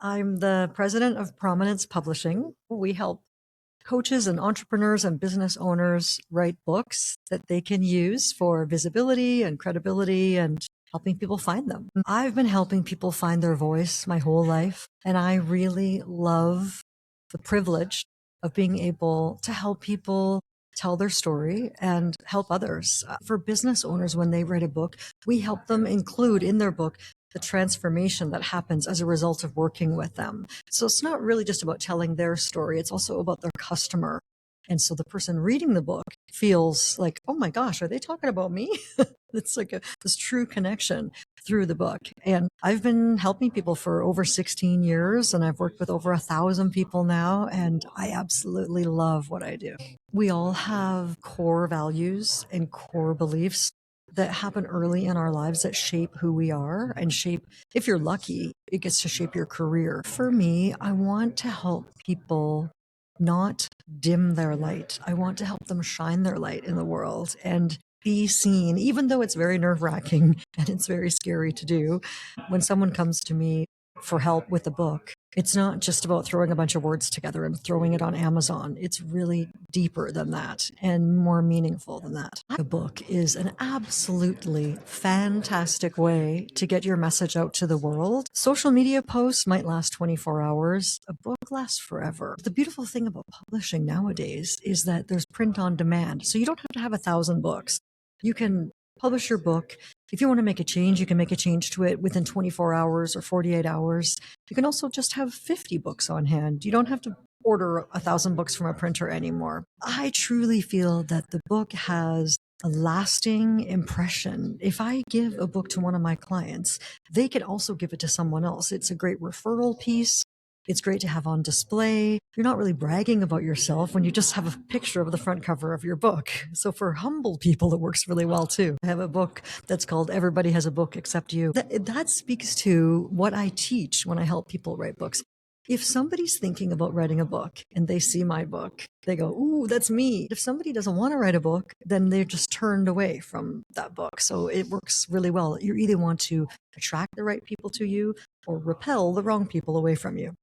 I'm the president of Prominence Publishing. We help coaches and entrepreneurs and business owners write books that they can use for visibility and credibility and helping people find them. I've been helping people find their voice my whole life, and I really love the privilege of being able to help people tell their story and help others. For business owners, when they write a book, we help them include in their book the transformation that happens as a result of working with them. So it's not really just about telling their story, it's also about their customer. And so the person reading the book feels like, oh my gosh, are they talking about me? It's like this true connection through the book. And I've been helping people for over 16 years, and I've worked with over 1,000 people now, and I absolutely love what I do. We all have core values and core beliefs that happen early in our lives that shape who we are and shape, if you're lucky, it gets to shape your career. For me, I want to help people not dim their light. I want to help them shine their light in the world and be seen, even though it's very nerve-wracking and it's very scary to do. When someone comes to me for help with a book, it's not just about throwing a bunch of words together and throwing it on Amazon. It's really deeper than that and more meaningful than that. A book is an absolutely fantastic way to get your message out to the world. Social media posts might last 24 hours. A book lasts forever. The beautiful thing about publishing nowadays is that there's print on demand. So you don't have to have 1,000 books. You can publish your book. If you want to make a change, you can make a change to it within 24 hours or 48 hours. You can also just have 50 books on hand. You don't have to order 1,000 books from a printer anymore. I truly feel that the book has a lasting impression. If I give a book to one of my clients, they can also give it to someone else. It's a great referral piece. It's great to have on display. You're not really bragging about yourself when you just have a picture of the front cover of your book. So for humble people, it works really well too. I have a book that's called Everybody Has a Book Except You. That speaks to what I teach when I help people write books. If somebody's thinking about writing a book and they see my book, they go, ooh, that's me. If somebody doesn't want to write a book, then they're just turned away from that book. So it works really well. You either want to attract the right people to you or repel the wrong people away from you.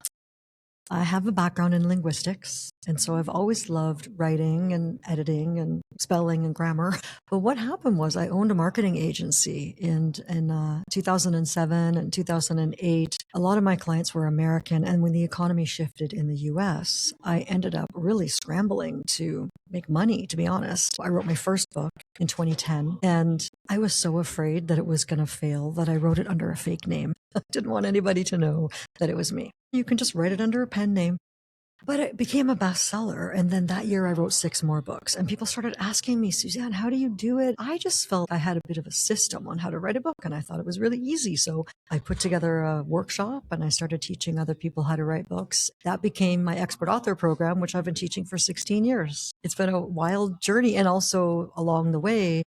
I have a background in linguistics, and so I've always loved writing and editing and spelling and grammar. But what happened was I owned a marketing agency in 2007 and 2008. A lot of my clients were American, and when the economy shifted in the US, I ended up really scrambling to make money, to be honest. I wrote my first book in 2010, and I was so afraid that it was going to fail that I wrote it under a fake name. I didn't want anybody to know that it was me. You can just write it under a pen name. But it became a bestseller. And then that year I wrote 6 more books. And people started asking me, Suzanne, how do you do it? I just felt I had a bit of a system on how to write a book. And I thought it was really easy. So I put together a workshop and I started teaching other people how to write books. That became my expert author program, which I've been teaching for 16 years. It's been a wild journey. And also along the way,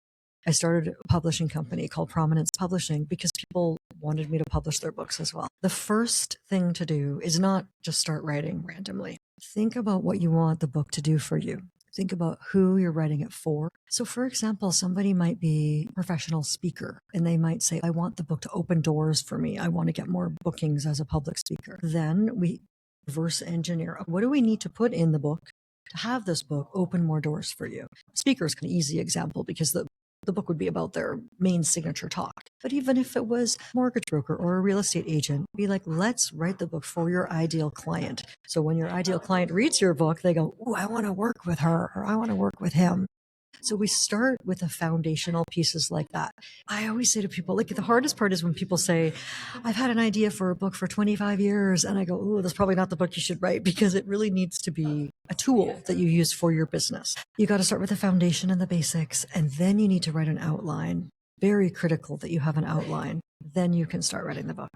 I started a publishing company called Prominence Publishing because people wanted me to publish their books as well. The first thing to do is not just start writing randomly. Think about what you want the book to do for you. Think about who you're writing it for. So for example, somebody might be a professional speaker and they might say, I want the book to open doors for me. I want to get more bookings as a public speaker. Then we reverse engineer. What do we need to put in the book to have this book open more doors for you? Speaker is an easy example because the book would be about their main signature talk. But even if it was a mortgage broker or a real estate agent, be like, let's write the book for your ideal client. So when your ideal client reads your book, they go, ooh, I want to work with her or I want to work with him. So we start with the foundational pieces like that. I always say to people, like the hardest part is when people say, I've had an idea for a book for 25 years. And I go, oh, that's probably not the book you should write because it really needs to be a tool that you use for your business. You got to start with the foundation and the basics, and then you need to write an outline. Very critical that you have an outline. Then you can start writing the book.